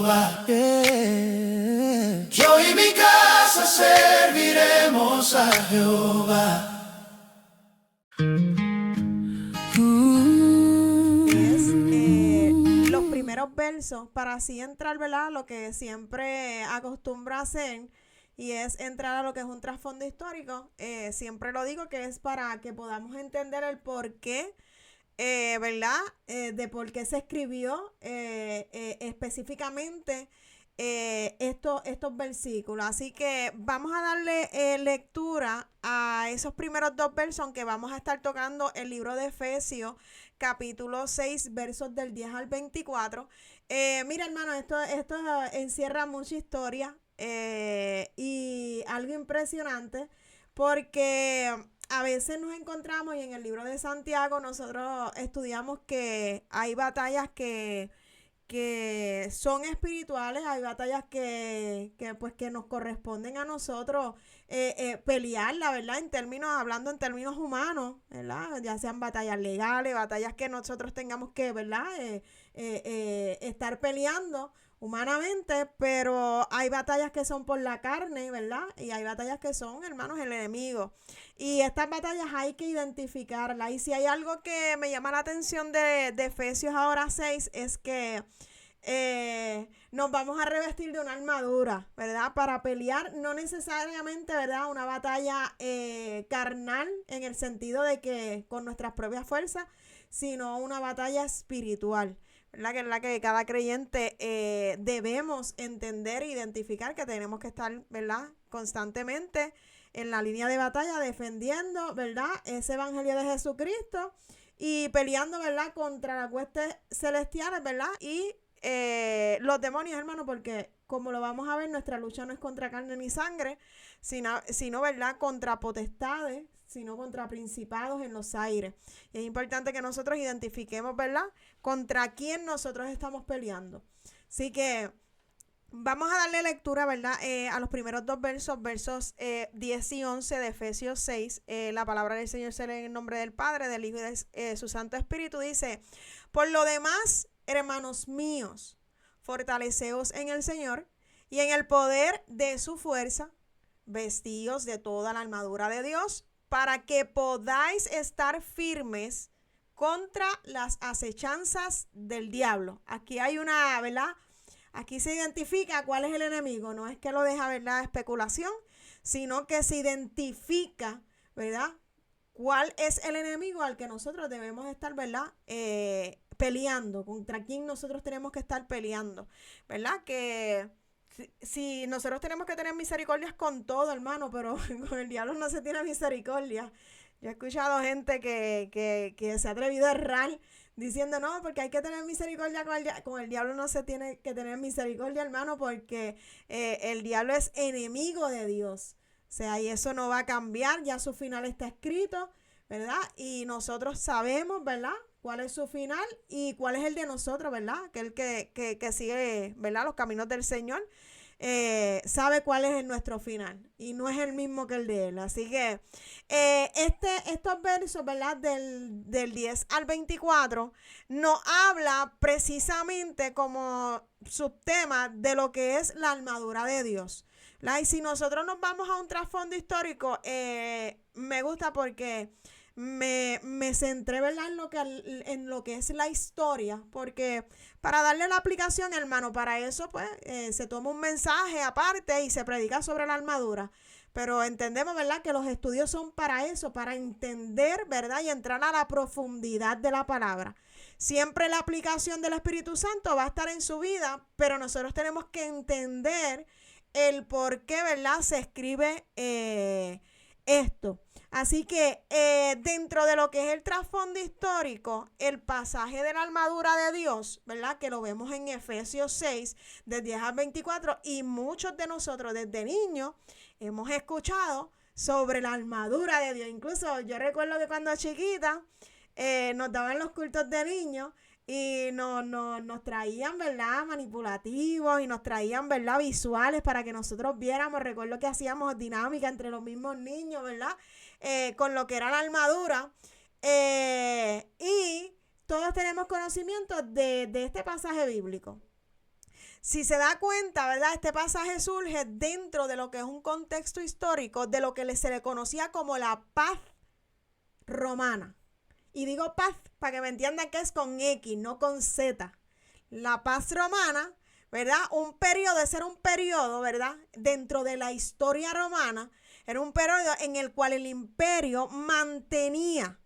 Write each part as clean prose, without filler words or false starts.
Jehová. Yo y mi casa serviremos a Jehová. Los primeros versos para así entrar, ¿verdad? Lo que siempre acostumbro a hacer y es entrar a lo que es un trasfondo histórico. Siempre lo digo que es para que podamos entender el por qué, ¿verdad? De por qué se escribió específicamente estos versículos. Así que vamos a darle lectura a esos primeros dos versos, aunque vamos a estar tocando el libro de Efesios, capítulo 6, versos del 10 al 24. Mira, hermano, esto encierra mucha historia y algo impresionante porque a veces nos encontramos y en el libro de Santiago nosotros estudiamos que hay batallas que son espirituales, hay batallas pues que nos corresponden a nosotros pelear, la verdad, hablando en términos humanos, ¿verdad? Ya sean batallas legales, batallas que nosotros tengamos que, ¿verdad? Estar peleando humanamente, pero hay batallas que son por la carne, ¿verdad? Y hay batallas que son, hermanos, el enemigo. Y estas batallas hay que identificarlas. Y si hay algo que me llama la atención de Efesios ahora 6 es que nos vamos a revestir de una armadura, ¿verdad? Para pelear, no necesariamente, ¿verdad? Una batalla carnal en el sentido de que con nuestras propias fuerzas, sino una batalla espiritual, ¿verdad? Que es la que cada creyente debemos entender e identificar que tenemos que estar, ¿verdad? Constantemente en la línea de batalla defendiendo, ¿verdad? Ese evangelio de Jesucristo y peleando, ¿verdad? Contra las huestes celestiales, ¿verdad? Y los demonios, hermano, porque como lo vamos a ver, nuestra lucha no es contra carne ni sangre, sino ¿verdad? Contra potestades, sino contra principados en los aires. Y es importante que nosotros identifiquemos, ¿verdad? Contra quién nosotros estamos peleando. Así que vamos a darle lectura, ¿verdad? A los primeros dos versos 10 y 11 de Efesios 6. La palabra del Señor se lee en el nombre del Padre, del Hijo y de su Santo Espíritu. Dice, por lo demás, hermanos míos, fortaleceos en el Señor y en el poder de su fuerza, vestíos de toda la armadura de Dios, para que podáis estar firmes contra las acechanzas del diablo. Aquí hay una, ¿verdad? Aquí se identifica cuál es el enemigo. No es que lo deja, ¿verdad?, especulación, sino que se identifica, ¿verdad?, cuál es el enemigo al que nosotros debemos estar, ¿verdad?, peleando, contra quién nosotros tenemos que estar peleando, ¿verdad? Que si nosotros tenemos que tener misericordias con todo, hermano, pero con el diablo no se tiene misericordia. Yo he escuchado gente que se ha atrevido a errar diciendo, no, porque hay que tener misericordia con el diablo no se tiene que tener misericordia, hermano, porque el diablo es enemigo de Dios. O sea, y eso no va a cambiar, ya su final está escrito, ¿verdad? Y nosotros sabemos, ¿verdad?, cuál es su final y cuál es el de nosotros, ¿verdad? Aquel que sigue, ¿verdad?, los caminos del Señor, sabe cuál es nuestro final y no es el mismo que el de él. Así que estos versos, ¿verdad?, del 10 al 24 nos habla precisamente como subtema de lo que es la armadura de Dios. Y si nosotros nos vamos a un trasfondo histórico, me gusta porque me centré, ¿verdad?, en lo que es la historia, porque para darle la aplicación, hermano, para eso pues se toma un mensaje aparte y se predica sobre la armadura. Pero entendemos, ¿verdad?, que los estudios son para eso, para entender, ¿verdad?, y entrar a la profundidad de la palabra. Siempre la aplicación del Espíritu Santo va a estar en su vida, pero nosotros tenemos que entender el por qué, ¿verdad?, se escribe esto. Así que dentro de lo que es el trasfondo histórico, el pasaje de la armadura de Dios, ¿verdad?, que lo vemos en Efesios 6, del 10 al 24, y muchos de nosotros desde niños hemos escuchado sobre la armadura de Dios. Incluso yo recuerdo que cuando chiquita nos daban los cultos de niños y nos traían, ¿verdad?, manipulativos y nos traían, ¿verdad?, visuales para que nosotros viéramos. Recuerdo que hacíamos dinámica entre los mismos niños, ¿verdad?, con lo que era la armadura. Y todos tenemos conocimiento de este pasaje bíblico. Si se da cuenta, ¿verdad? Este pasaje surge dentro de lo que es un contexto histórico de lo que se le conocía como la paz romana. Y digo paz para que me entiendan que es con X, no con Z. La paz romana, ¿verdad? Ese era un periodo, ¿verdad? Dentro de la historia romana, era un periodo en el cual el imperio mantenía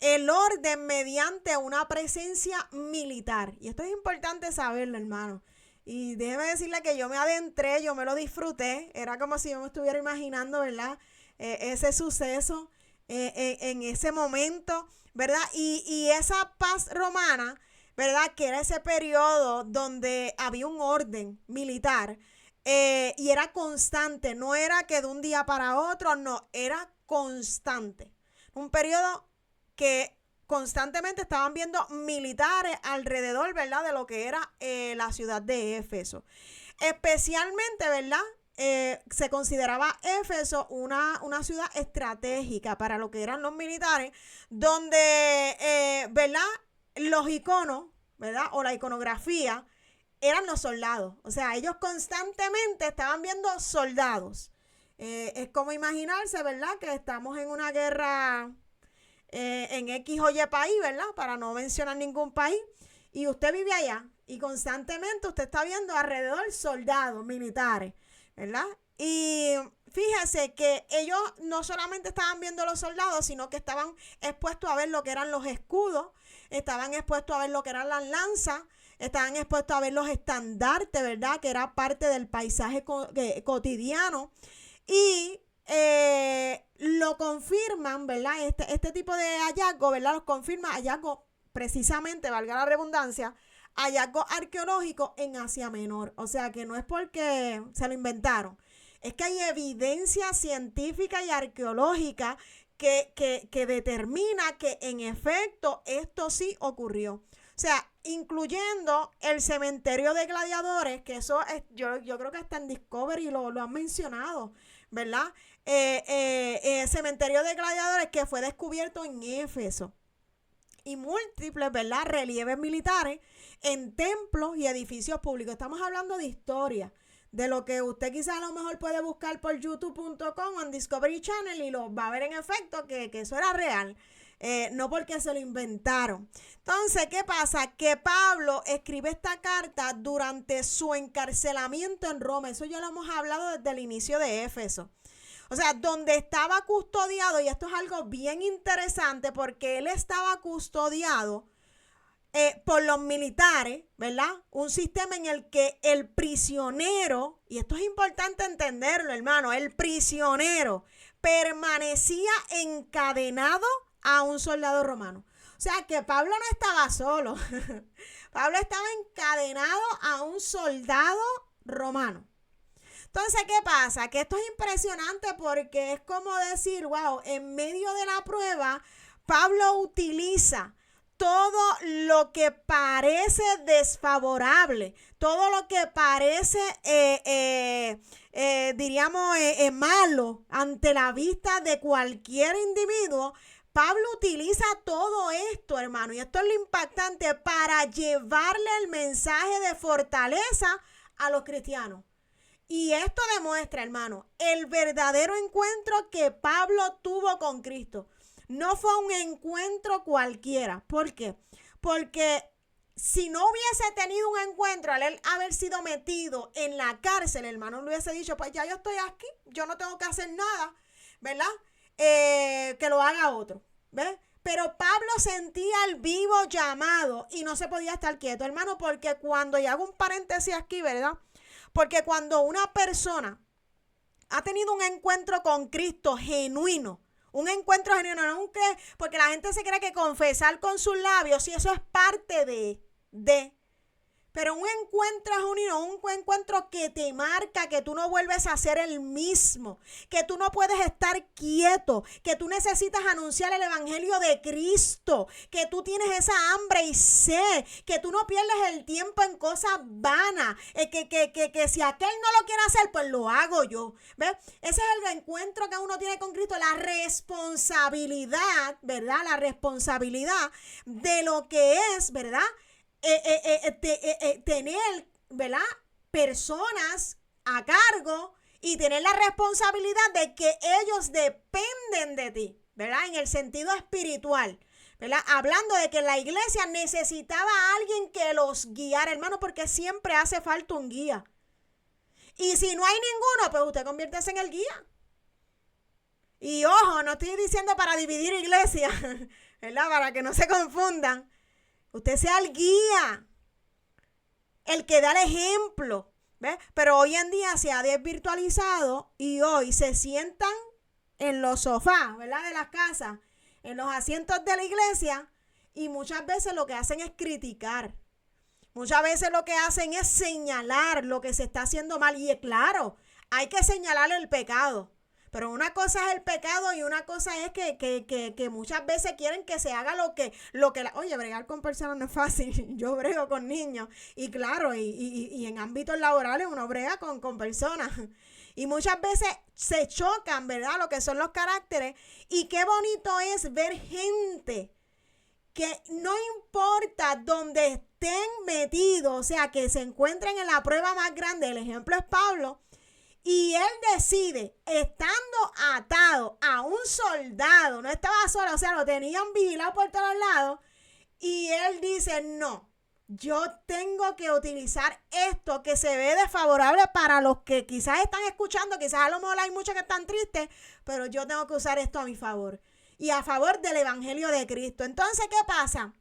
el orden mediante una presencia militar. Y esto es importante saberlo, hermano. Y déjeme decirle que yo me adentré, yo me lo disfruté. Era como si yo me estuviera imaginando, ¿verdad? Ese suceso en ese momento, ¿verdad? Y esa paz romana, ¿verdad? Que era ese periodo donde había un orden militar y era constante. No era que de un día para otro, no, era constante. Un periodo que constantemente estaban viendo militares alrededor, ¿verdad? De lo que era la ciudad de Éfeso. Especialmente, ¿verdad? Se consideraba Éfeso una ciudad estratégica para lo que eran los militares, donde, ¿verdad? Los iconos, ¿verdad? O la iconografía eran los soldados. O sea, ellos constantemente estaban viendo soldados. Es como imaginarse, ¿verdad? Que estamos en una guerra en X o Y país, ¿verdad? Para no mencionar ningún país. Y usted vive allá y constantemente usted está viendo alrededor soldados militares, ¿verdad? Y fíjese que ellos no solamente estaban viendo los soldados, sino que estaban expuestos a ver lo que eran los escudos, estaban expuestos a ver lo que eran las lanzas, estaban expuestos a ver los estandartes, ¿verdad? Que era parte del paisaje cotidiano. Y lo confirman, ¿verdad? Este tipo de hallazgo, ¿verdad? Los confirma hallazgo precisamente, valga la redundancia, hallazgo arqueológico en Asia Menor. O sea que no es porque se lo inventaron, es que hay evidencia científica y arqueológica que determina que en efecto esto sí ocurrió. O sea, incluyendo el cementerio de gladiadores, que eso es, yo creo que hasta en Discovery lo han mencionado, ¿verdad? Cementerio de gladiadores que fue descubierto en Éfeso. Y múltiples, ¿verdad? Relieves militares en templos y edificios públicos. Estamos hablando de historia, de lo que usted quizás a lo mejor puede buscar por youtube.com o en Discovery Channel y lo va a ver en efecto que eso era real. No porque se lo inventaron. Entonces, ¿qué pasa? Que Pablo escribe esta carta durante su encarcelamiento en Roma. Eso ya lo hemos hablado desde el inicio de Éfeso. O sea, donde estaba custodiado, y esto es algo bien interesante porque él estaba custodiado por los militares, ¿verdad? Un sistema en el que el prisionero, y esto es importante entenderlo, hermano, el prisionero permanecía encadenado a un soldado romano. O sea, que Pablo no estaba solo. Pablo estaba encadenado a un soldado romano. Entonces, ¿qué pasa? Que esto es impresionante porque es como decir, wow, en medio de la prueba, Pablo utiliza todo lo que parece desfavorable, todo lo que parece, diríamos, malo ante la vista de cualquier individuo. Pablo utiliza todo esto, hermano, y esto es lo impactante para llevarle el mensaje de fortaleza a los cristianos. Y esto demuestra, hermano, el verdadero encuentro que Pablo tuvo con Cristo. No fue un encuentro cualquiera. ¿Por qué? Porque si no hubiese tenido un encuentro al él haber sido metido en la cárcel, hermano, le hubiese dicho, pues ya yo estoy aquí, yo no tengo que hacer nada, ¿verdad? Que lo haga otro, ¿ves? Pero Pablo sentía el vivo llamado y no se podía estar quieto, hermano, porque cuando, y hago un paréntesis aquí, ¿verdad? Porque cuando una persona ha tenido un encuentro con Cristo genuino, un encuentro genuino, no porque la gente se cree que confesar con sus labios, sí, eso es parte de. Pero un encuentro genuino, un encuentro que te marca, que tú no vuelves a ser el mismo, que tú no puedes estar quieto, que tú necesitas anunciar el evangelio de Cristo, que tú tienes esa hambre y sed, que tú no pierdes el tiempo en cosas vanas, que si aquel no lo quiere hacer, pues lo hago yo. ¿Ves? Ese es el encuentro que uno tiene con Cristo, la responsabilidad, ¿verdad? La responsabilidad de lo que es, ¿verdad? Tener, ¿verdad? personas a cargo y tener la responsabilidad de que ellos dependen de ti, ¿verdad? En el sentido espiritual, ¿verdad? Hablando de que la iglesia necesitaba a alguien que los guiara, hermano, porque siempre hace falta un guía. Y si no hay ninguno, pues usted conviértese en el guía. Y ojo, no estoy diciendo para dividir iglesia, ¿verdad? Para que no se confundan. Usted sea el guía, el que da el ejemplo, ¿ves? Pero hoy en día se ha desvirtualizado y hoy se sientan en los sofás, ¿verdad? De las casas, en los asientos de la iglesia, y muchas veces lo que hacen es criticar. Muchas veces lo que hacen es señalar lo que se está haciendo mal. Y claro, hay que señalar el pecado. Pero una cosa es el pecado y una cosa es que muchas veces quieren que se haga oye, bregar con personas no es fácil. Yo brego con niños. Y claro, y en ámbitos laborales uno brega con personas. Y muchas veces se chocan, ¿verdad? Lo que son los caracteres. Y qué bonito es ver gente que no importa dónde estén metidos, o sea, que se encuentren en la prueba más grande. El ejemplo es Pablo. Y él decide, estando atado a un soldado, no estaba solo, o sea, lo tenían vigilado por todos lados. Y él dice, no, yo tengo que utilizar esto que se ve desfavorable para los que quizás están escuchando, quizás a lo mejor hay muchos que están tristes, pero yo tengo que usar esto a mi favor y a favor del evangelio de Cristo. Entonces, ¿qué pasa?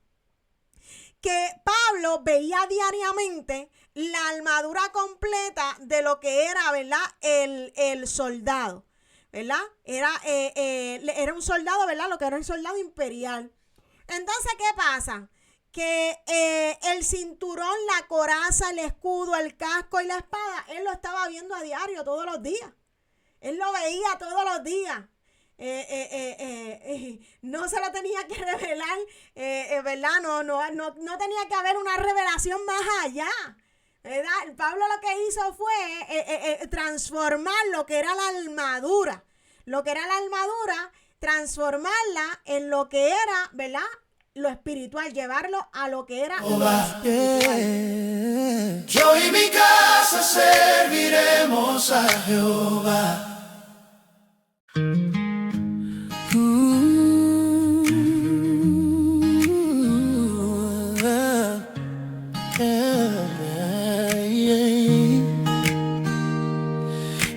Que Pablo veía diariamente la armadura completa de lo que era, ¿verdad? El soldado, ¿verdad? Era un soldado, ¿verdad? Lo que era el soldado imperial. Entonces, ¿qué pasa? Que el cinturón, la coraza, el escudo, el casco y la espada, él lo estaba viendo a diario, todos los días. Él lo veía todos los días. No se lo tenía que revelar, ¿verdad? No tenía que haber una revelación más allá, ¿verdad? Pablo lo que hizo fue transformar lo que era la armadura, transformarla en lo que era, ¿verdad? Lo espiritual, llevarlo a lo que era lo espiritual. Yo y mi casa serviremos a Jehová.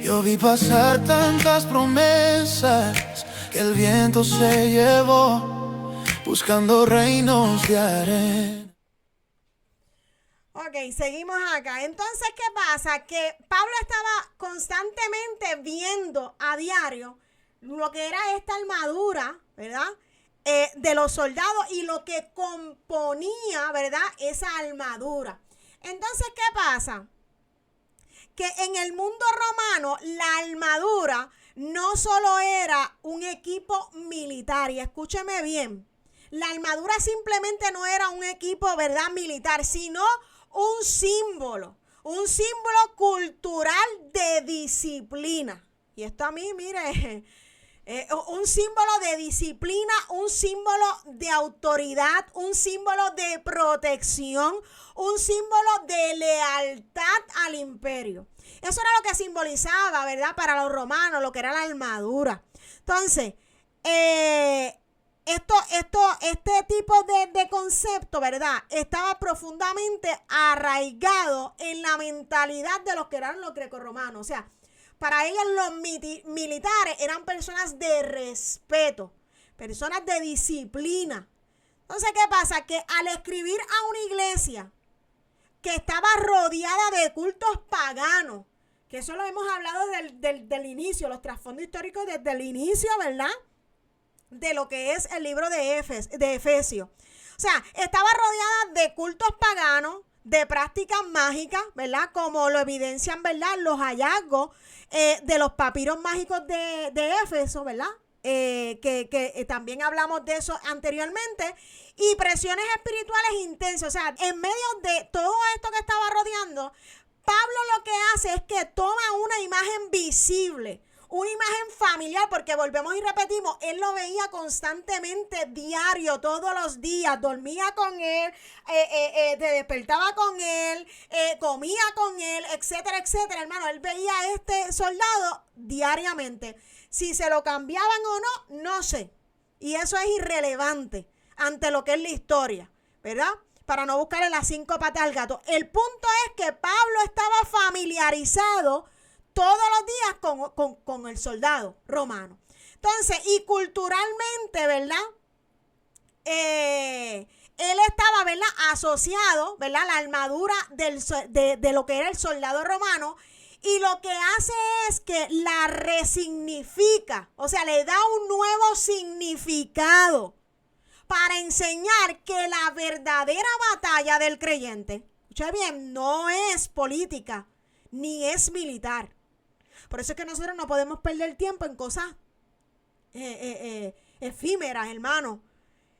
Yo vi pasar tantas promesas que el viento se llevó, buscando reinos de arena. Ok, seguimos acá. Entonces, ¿qué pasa? Que Pablo estaba constantemente viendo a diario lo que era esta armadura, ¿verdad? De los soldados y lo que componía, ¿verdad? Esa armadura. Entonces, ¿qué pasa? Que en el mundo romano la armadura no solo era un equipo militar, y escúcheme bien, la armadura simplemente no era un equipo, ¿verdad? Militar, sino un símbolo cultural de disciplina. Y esto a mí, mire, un símbolo de disciplina, un símbolo de autoridad, un símbolo de protección, un símbolo de lealtad al imperio. Eso era lo que simbolizaba, ¿verdad? Para los romanos, lo que era la armadura. Entonces, este tipo de concepto, ¿verdad? Estaba profundamente arraigado en la mentalidad de los que eran los grecorromanos. O sea, para ellos los militares eran personas de respeto, personas de disciplina. Entonces, ¿qué pasa? Que al escribir a una iglesia que estaba rodeada de cultos paganos, que eso lo hemos hablado del inicio, los trasfondos históricos desde el inicio, ¿verdad? De lo que es el libro de Efesios. O sea, estaba rodeada de cultos paganos, de prácticas mágicas, ¿verdad? Como lo evidencian, ¿verdad? Los hallazgos de los papiros mágicos de Éfeso, ¿verdad? Que también hablamos de eso anteriormente. Y presiones espirituales intensas. O sea, en medio de todo esto que estaba rodeando, Pablo lo que hace es que toma una imagen visible, una imagen familiar, porque volvemos y repetimos, él lo veía constantemente, diario, todos los días, dormía con él, te despertaba con él, comía con él, etcétera, etcétera, hermano. Él veía a este soldado diariamente. Si se lo cambiaban o no, no sé. Y eso es irrelevante ante lo que es la historia, ¿verdad? Para no buscarle las 5 patas al gato. El punto es que Pablo estaba familiarizado todos los días con el soldado romano. Entonces, y culturalmente, ¿verdad? Él estaba, ¿verdad? Asociado, ¿verdad? La armadura de lo que era el soldado romano. Y lo que hace es que la resignifica, o sea, le da un nuevo significado para enseñar que la verdadera batalla del creyente, escucha bien, no es política ni es militar. Por eso es que nosotros no podemos perder tiempo en cosas efímeras, hermano.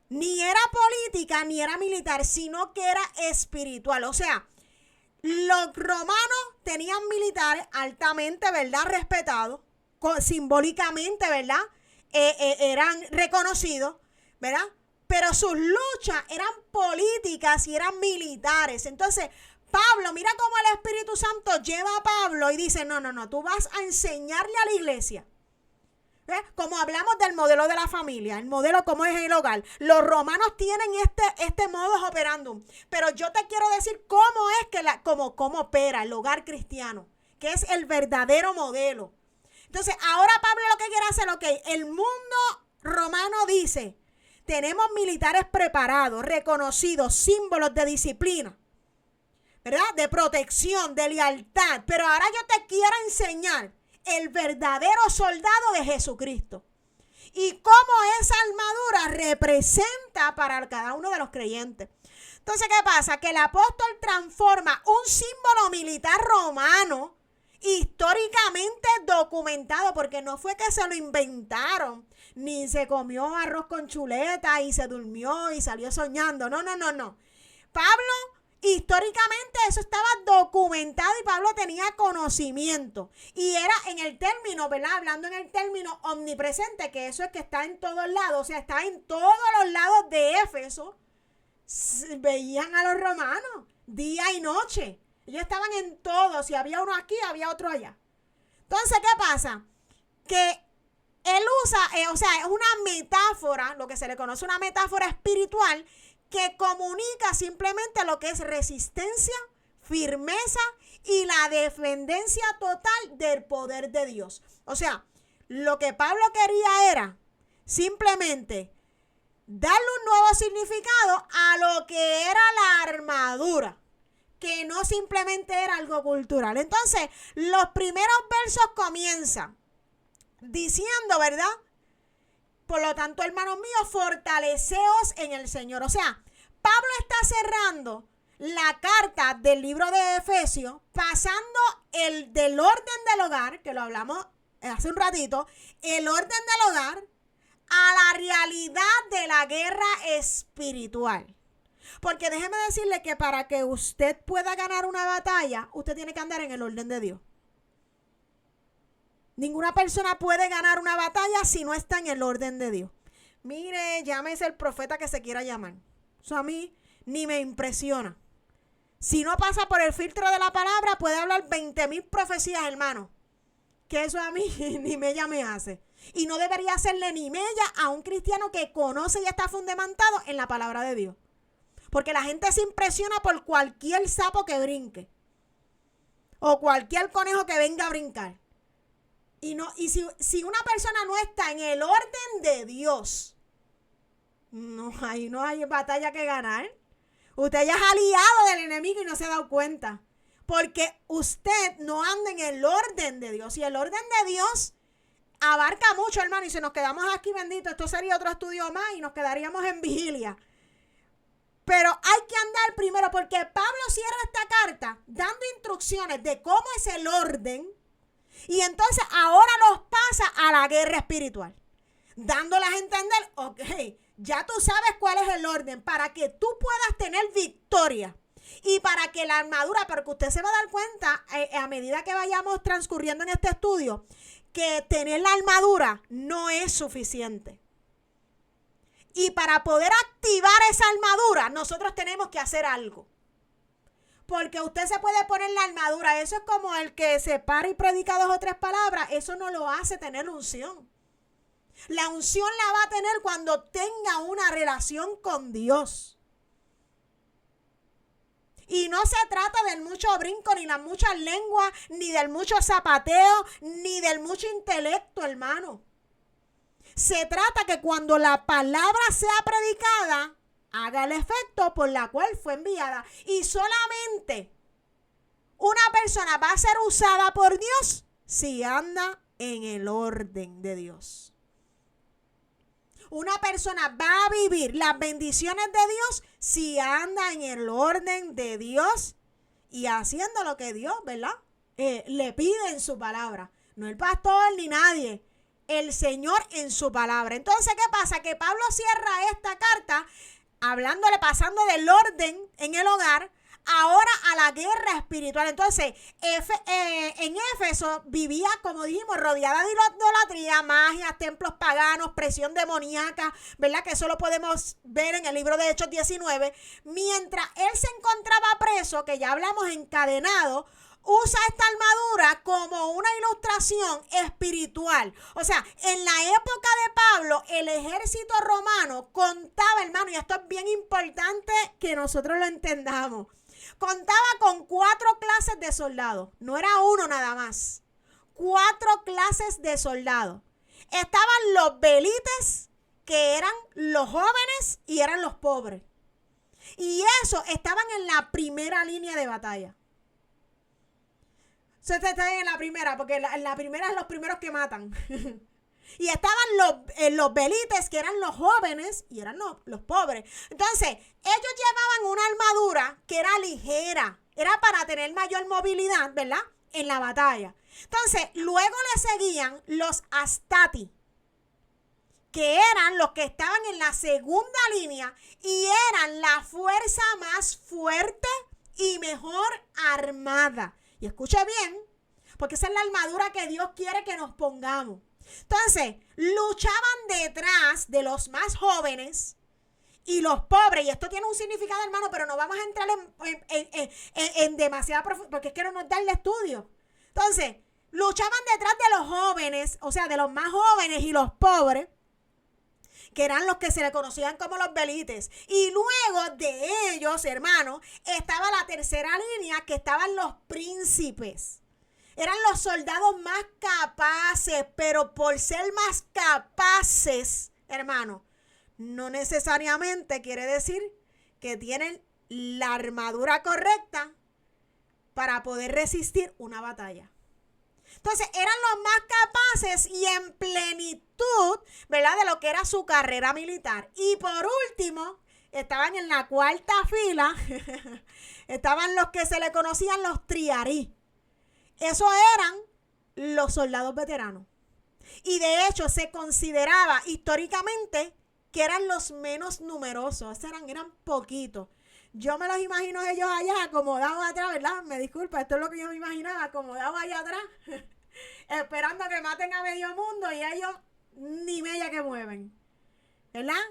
Ni era política ni era militar, sino que era espiritual. O sea, los romanos tenían militares altamente, ¿verdad?, respetados, simbólicamente, ¿verdad?, eran reconocidos, ¿verdad?, pero sus luchas eran políticas y eran militares. Entonces, Pablo, mira cómo el Espíritu Santo lleva a Pablo y dice, no, tú vas a enseñarle a la iglesia. ¿Ves? Como hablamos del modelo de la familia, el modelo como es el hogar. Los romanos tienen este modus operandum, pero yo te quiero decir cómo es que cómo opera el hogar cristiano, que es el verdadero modelo. Entonces, ahora Pablo lo que quiere hacer, el mundo romano dice, tenemos militares preparados, reconocidos, símbolos de disciplina, ¿verdad? De protección, de lealtad, pero ahora yo te quiero enseñar el verdadero soldado de Jesucristo y cómo esa armadura representa para cada uno de los creyentes. Entonces, ¿qué pasa? Que el apóstol transforma un símbolo militar romano históricamente documentado, porque no fue que se lo inventaron, ni se comió arroz con chuleta y se durmió y salió soñando. No. Pablo, históricamente eso estaba documentado y Pablo tenía conocimiento. Y era en el término, ¿verdad? Hablando en el término omnipresente, que eso es que está en todos lados, o sea, está en todos los lados de Éfeso. Veían a los romanos día y noche. Ellos estaban en todo. Si había uno aquí, había otro allá. Entonces, ¿qué pasa? Que él usa, es una metáfora, lo que se le conoce una metáfora espiritual, que comunica simplemente lo que es resistencia, firmeza y la dependencia total del poder de Dios. O sea, lo que Pablo quería era simplemente darle un nuevo significado a lo que era la armadura, que no simplemente era algo cultural. Entonces, los primeros versos comienzan diciendo, ¿verdad? Por lo tanto, hermanos míos, fortaleceos en el Señor. O sea, Pablo está cerrando la carta del libro de Efesios, pasando del orden del hogar, que lo hablamos hace un ratito, el orden del hogar, a la realidad de la guerra espiritual. Porque déjeme decirle que para que usted pueda ganar una batalla, usted tiene que andar en el orden de Dios. Ninguna persona puede ganar una batalla si no está en el orden de Dios. Mire, llámese el profeta que se quiera llamar. Eso a mí ni me impresiona. Si no pasa por el filtro de la palabra, puede hablar 20,000 profecías, hermano. Que eso a mí ni mella me hace. Y no debería hacerle ni mella a un cristiano que conoce y está fundamentado en la palabra de Dios. Porque la gente se impresiona por cualquier sapo que brinque. O cualquier conejo que venga a brincar. Y si una persona no está en el orden de Dios, no hay batalla que ganar. Usted ya es aliado del enemigo y no se ha dado cuenta. Porque usted no anda en el orden de Dios. Y el orden de Dios abarca mucho, hermano. Y si nos quedamos aquí, bendito, esto sería otro estudio más y nos quedaríamos en vigilia. Pero hay que andar primero, porque Pablo cierra esta carta dando instrucciones de cómo es el orden. Y entonces ahora los pasa a la guerra espiritual, dándoles a entender, ok, ya tú sabes cuál es el orden para que tú puedas tener victoria y para que la armadura, porque usted se va a dar cuenta a medida que vayamos transcurriendo en este estudio, que tener la armadura no es suficiente. Y para poder activar esa armadura, nosotros tenemos que hacer algo. Porque usted se puede poner la armadura. Eso es como el que se para y predica 2 o 3 palabras. Eso no lo hace tener unción. La unción la va a tener cuando tenga una relación con Dios. Y no se trata del mucho brinco, ni las muchas lenguas, ni del mucho zapateo, ni del mucho intelecto, hermano. Se trata que cuando la palabra sea predicada, haga el efecto por la cual fue enviada. Y solamente una persona va a ser usada por Dios si anda en el orden de Dios. Una persona va a vivir las bendiciones de Dios si anda en el orden de Dios y haciendo lo que Dios, ¿verdad? Le pide en su palabra. No el pastor ni nadie. El Señor en su palabra. Entonces, ¿qué pasa? Que Pablo cierra esta carta hablándole, pasando del orden en el hogar, ahora a la guerra espiritual. Entonces, en Éfeso vivía, como dijimos, rodeada de idolatría, magias, templos paganos, presión demoníaca, ¿verdad? Que eso lo podemos ver en el libro de Hechos 19. Mientras él se encontraba preso, que ya hablamos, encadenado, usa esta armadura como una ilustración espiritual. O sea, en la época de Pablo, el ejército romano contaba, hermano, y esto es bien importante que nosotros lo entendamos, contaba con 4 clases de soldados. No era uno nada más. 4 clases de soldados. Estaban los velites, que eran los jóvenes y eran los pobres. Y eso estaban en la primera línea de batalla. Usted está en la primera, porque en la primera es los primeros que matan. Y estaban los velites, que eran los jóvenes, y eran los pobres. Entonces, ellos llevaban una armadura que era ligera. Era para tener mayor movilidad, ¿verdad? En la batalla. Entonces, luego le seguían los astati, que eran los que estaban en la segunda línea y eran la fuerza más fuerte y mejor armada. Y escuche bien, porque esa es la armadura que Dios quiere que nos pongamos. Entonces, luchaban detrás de los más jóvenes y los pobres. Y esto tiene un significado, hermano, pero no vamos a entrar en demasiada profundidad, porque es que no nos da el estudio. Entonces, luchaban detrás de los jóvenes, o sea, de los más jóvenes y los pobres, que eran los que se le conocían como los velites. Y luego de ellos, hermano, estaba la tercera línea, que estaban los príncipes. Eran los soldados más capaces, pero por ser más capaces, hermano, no necesariamente quiere decir que tienen la armadura correcta para poder resistir una batalla. Entonces, eran los más capaces y en plenitud, ¿verdad?, de lo que era su carrera militar. Y por último, estaban en la cuarta fila, estaban los que se le conocían los triarí. Esos eran los soldados veteranos. Y de hecho, se consideraba históricamente que eran los menos numerosos. Eran poquitos. Yo me los imagino ellos allá acomodados atrás, ¿verdad? Me disculpa, esto es lo que yo me imaginaba, acomodados allá atrás, esperando que maten a medio mundo y ellos ni media que mueven, ¿verdad?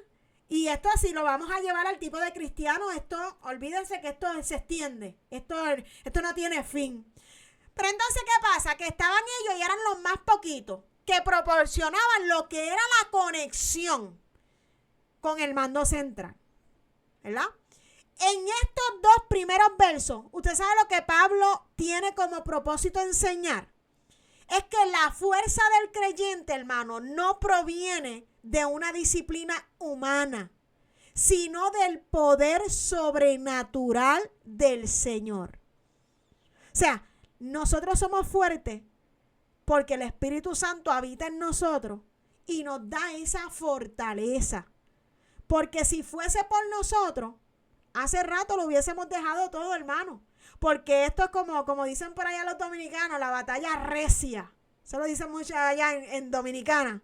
Y esto, si lo vamos a llevar al tipo de cristiano, esto, olvídense que esto se extiende, esto no tiene fin. Pero entonces, ¿qué pasa? Que estaban ellos y eran los más poquitos que proporcionaban lo que era la conexión con el mando central, ¿verdad? En estos 2 primeros versos, usted sabe lo que Pablo tiene como propósito enseñar. Es que la fuerza del creyente, hermano, no proviene de una disciplina humana, sino del poder sobrenatural del Señor. O sea, nosotros somos fuertes porque el Espíritu Santo habita en nosotros y nos da esa fortaleza. Porque si fuese por nosotros, hace rato lo hubiésemos dejado todo, hermano. Porque esto es como dicen por allá los dominicanos, la batalla recia. Eso lo dicen mucho allá en Dominicana.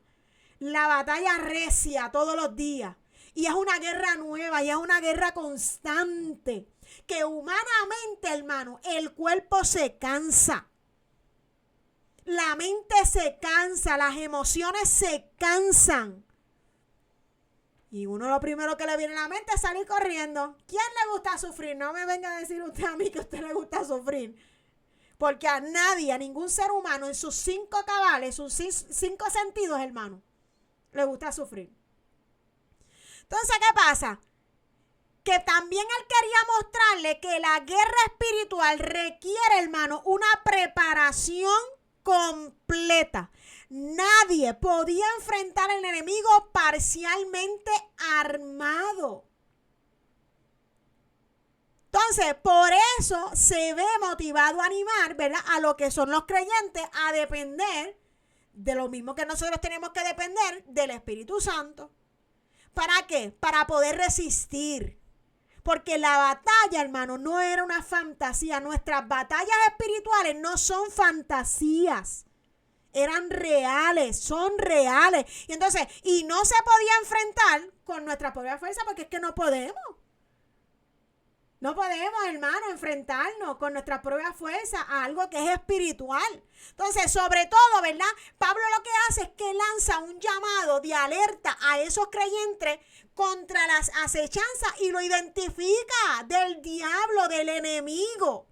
La batalla recia todos los días. Y es una guerra nueva y es una guerra constante. Que humanamente, hermano, el cuerpo se cansa. La mente se cansa, las emociones se cansan. Y uno lo primero que le viene a la mente es salir corriendo. ¿Quién le gusta sufrir? No me venga a decir usted a mí que a usted le gusta sufrir. Porque a nadie, a ningún ser humano en sus 5 cabales, sus 5 sentidos, hermano, le gusta sufrir. Entonces, ¿qué pasa? Que también él quería mostrarle que la guerra espiritual requiere, hermano, una preparación completa. Nadie podía enfrentar al enemigo parcialmente armado. Entonces, por eso se ve motivado a animar, ¿verdad?, a lo que son los creyentes a depender de lo mismo que nosotros tenemos que depender del Espíritu Santo. ¿Para qué? Para poder resistir. Porque la batalla, hermano, no era una fantasía. Nuestras batallas espirituales no son fantasías. Eran reales, son reales. Y entonces, no se podía enfrentar con nuestra propia fuerza porque es que no podemos. No podemos, hermano, enfrentarnos con nuestra propia fuerza a algo que es espiritual. Entonces, sobre todo, ¿verdad? Pablo lo que hace es que lanza un llamado de alerta a esos creyentes contra las acechanzas y lo identifica del diablo, del enemigo.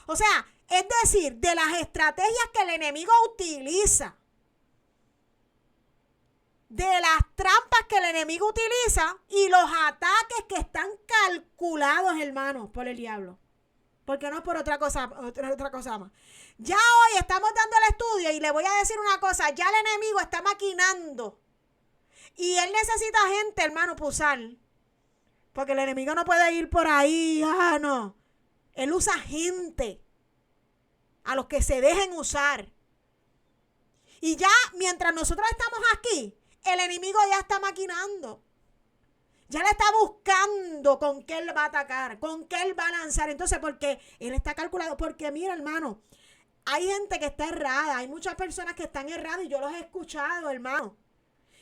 O sea, es decir, de las estrategias que el enemigo utiliza. De las trampas que el enemigo utiliza y los ataques que están calculados, hermanos, por el diablo. Porque no es por otra cosa más. Ya hoy estamos dando el estudio y le voy a decir una cosa, ya el enemigo está maquinando. Y él necesita gente, hermano, para usar. Porque el enemigo no puede ir por ahí, no. Él usa gente a los que se dejen usar. Y ya mientras nosotros estamos aquí, el enemigo ya está maquinando. Ya le está buscando con qué él va a atacar, con qué él va a lanzar. Entonces, porque él está calculado. Porque mira, hermano, hay gente que está errada. Hay muchas personas que están erradas y yo los he escuchado, hermano.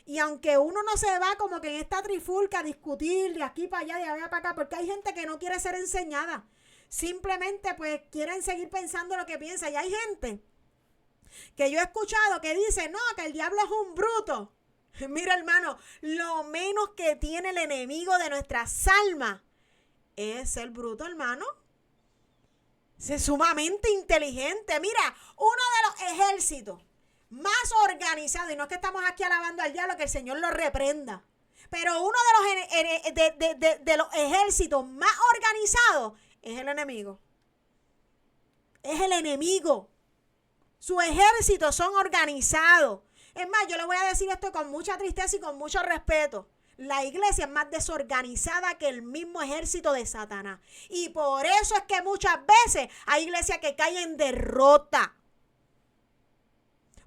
Y aunque uno no se va como que en esta trifulca a discutir de aquí para allá, de allá para acá, porque hay gente que no quiere ser enseñada. Simplemente pues quieren seguir pensando lo que piensa. Y hay gente que yo he escuchado que dice, no, que el diablo es un bruto. Mira, hermano, lo menos que tiene el enemigo de nuestras almas es ser bruto, hermano. Es sumamente inteligente. Mira, uno de los ejércitos más organizados, y no es que estamos aquí alabando al diablo, que el Señor lo reprenda, pero uno de los ejércitos más organizados es el enemigo. Es el enemigo. Sus ejércitos son organizados. Es más, yo le voy a decir esto con mucha tristeza y con mucho respeto. La iglesia es más desorganizada que el mismo ejército de Satanás. Y por eso es que muchas veces hay iglesias que caen en derrota.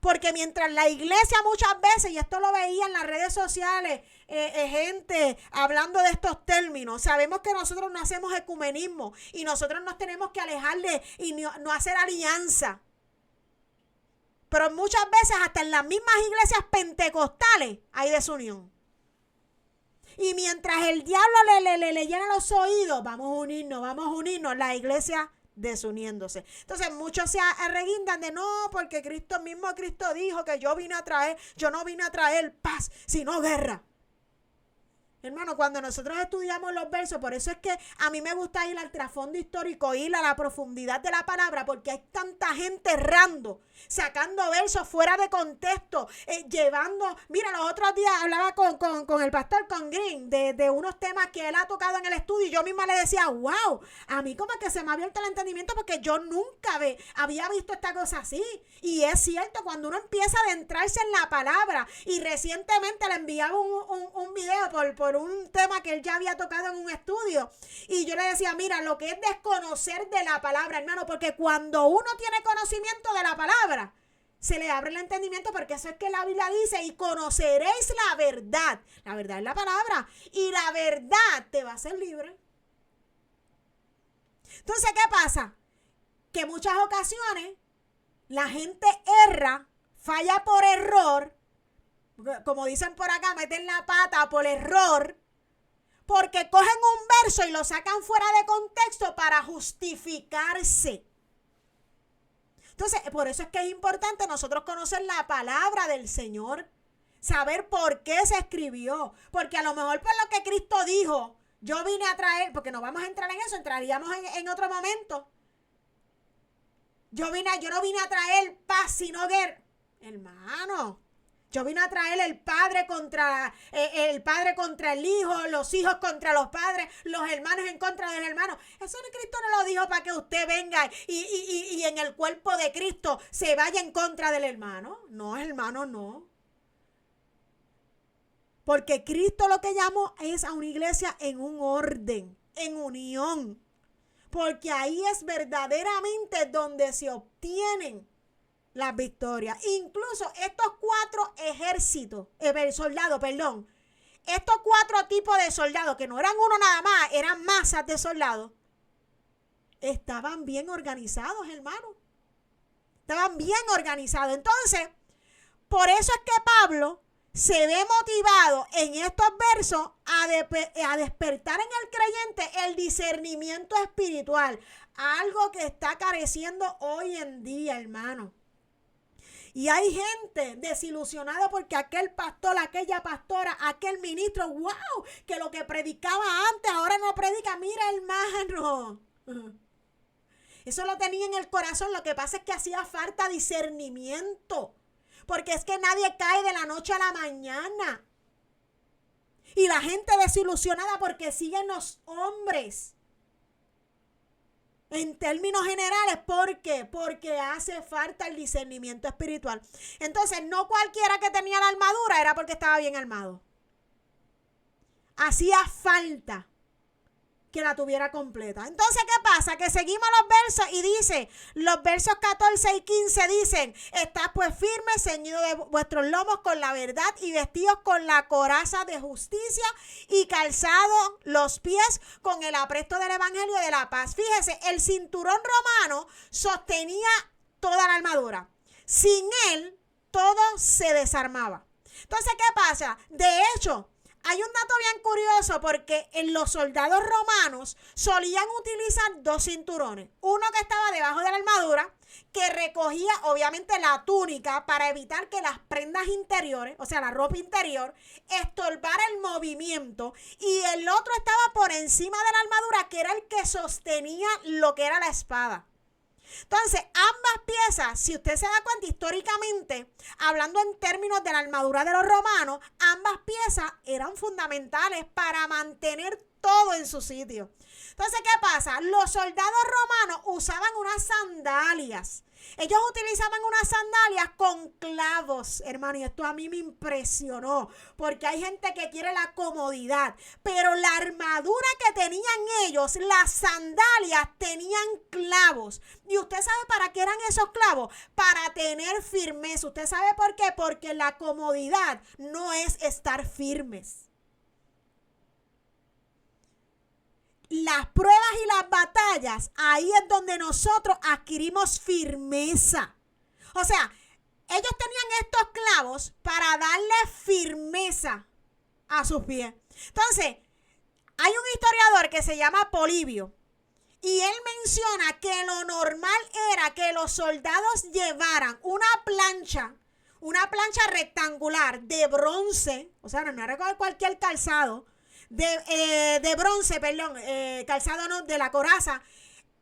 Porque mientras la iglesia muchas veces, y esto lo veía en las redes sociales, gente hablando de estos términos, sabemos que nosotros no hacemos ecumenismo y nosotros nos tenemos que alejar y no hacer alianza. Pero muchas veces hasta en las mismas iglesias pentecostales hay desunión. Y mientras el diablo le llena los oídos, vamos a unirnos, la iglesia desuniéndose. Entonces muchos se arreguindan de no, porque Cristo dijo que yo no vine a traer paz, sino guerra. Hermano, cuando nosotros estudiamos los versos, por eso es que a mí me gusta ir al trasfondo histórico, ir a la profundidad de la palabra, porque hay tanta gente errando, sacando versos fuera de contexto, llevando... Mira, los otros días hablaba con el pastor, con Green, de unos temas que él ha tocado en el estudio, y yo misma le decía, wow, a mí como que se me ha abierto el entendimiento porque yo nunca había visto esta cosa así. Y es cierto, cuando uno empieza a adentrarse en la palabra, y recientemente le enviaba un video por un tema que él ya había tocado en un estudio, y yo le decía, mira, lo que es desconocer de la palabra, hermano, porque cuando uno tiene conocimiento de la palabra, se le abre el entendimiento, porque eso es que la Biblia dice, y conoceréis la verdad es la palabra, y la verdad te va a hacer libre. Entonces, ¿qué pasa? Que muchas ocasiones la gente erra, falla por error, como dicen por acá, meten la pata por error, porque cogen un verso y lo sacan fuera de contexto para justificarse. Entonces, por eso es que es importante nosotros conocer la palabra del Señor, saber por qué se escribió, porque a lo mejor por lo que Cristo dijo, yo vine a traer, porque no vamos a entrar en eso, entraríamos en otro momento. Yo no vine a traer paz, sino guerra. Hermano, yo vine a traer el padre contra el hijo, los hijos contra los padres, los hermanos en contra del hermano. Eso Cristo no lo dijo para que usted venga y en el cuerpo de Cristo se vaya en contra del hermano. No, hermano, no. Porque Cristo lo que llamó es a una iglesia en un orden, en unión. Porque ahí es verdaderamente donde se obtienen las victorias. Incluso estos 4 soldados, estos 4 tipos de soldados, que no eran uno nada más, eran masas de soldados, estaban bien organizados, hermano. Estaban bien organizados. Entonces, por eso es que Pablo se ve motivado en estos versos a despertar en el creyente el discernimiento espiritual, algo que está careciendo hoy en día, hermano. Y hay gente desilusionada porque aquel pastor, aquella pastora, aquel ministro, wow, que lo que predicaba antes ahora no predica. Mira, hermano, eso lo tenía en el corazón. Lo que pasa es que hacía falta discernimiento. Porque es que nadie cae de la noche a la mañana. Y la gente desilusionada porque siguen los hombres. En términos generales, ¿por qué? Porque hace falta el discernimiento espiritual. Entonces, no cualquiera que tenía la armadura era porque estaba bien armado. Hacía falta que la tuviera completa. Entonces, ¿qué pasa? Que seguimos los versos y dice, los versos 14 y 15 dicen, estad pues firmes, ceñidos de vuestros lomos con la verdad y vestidos con la coraza de justicia y calzados los pies con el apresto del evangelio de la paz. Fíjese, el cinturón romano sostenía toda la armadura. Sin él, todo se desarmaba. Entonces, ¿qué pasa? De hecho, hay un dato bien curioso porque en los soldados romanos solían utilizar 2 cinturones. Uno que estaba debajo de la armadura, que recogía obviamente la túnica para evitar que las prendas interiores, o sea, la ropa interior, estorbara el movimiento. Y el otro estaba por encima de la armadura, que era el que sostenía lo que era la espada. Entonces, ambas piezas, si usted se da cuenta históricamente, hablando en términos de la armadura de los romanos, ambas piezas eran fundamentales para mantener todo en su sitio. Entonces, ¿qué pasa? Los soldados romanos usaban unas sandalias. Ellos utilizaban unas sandalias con clavos, hermano, y esto a mí me impresionó, porque hay gente que quiere la comodidad, pero la armadura que tenían ellos, las sandalias tenían clavos. ¿Y usted sabe para qué eran esos clavos? Para tener firmeza. ¿Usted sabe por qué? Porque la comodidad no es estar firmes. Las pruebas y las batallas, ahí es donde nosotros adquirimos firmeza. O sea, ellos tenían estos clavos para darle firmeza a sus pies. Entonces, hay un historiador que se llama Polibio y él menciona que lo normal era que los soldados llevaran una plancha rectangular de bronce, o sea, no era cualquier calzado, de bronce, calzado no, de la coraza.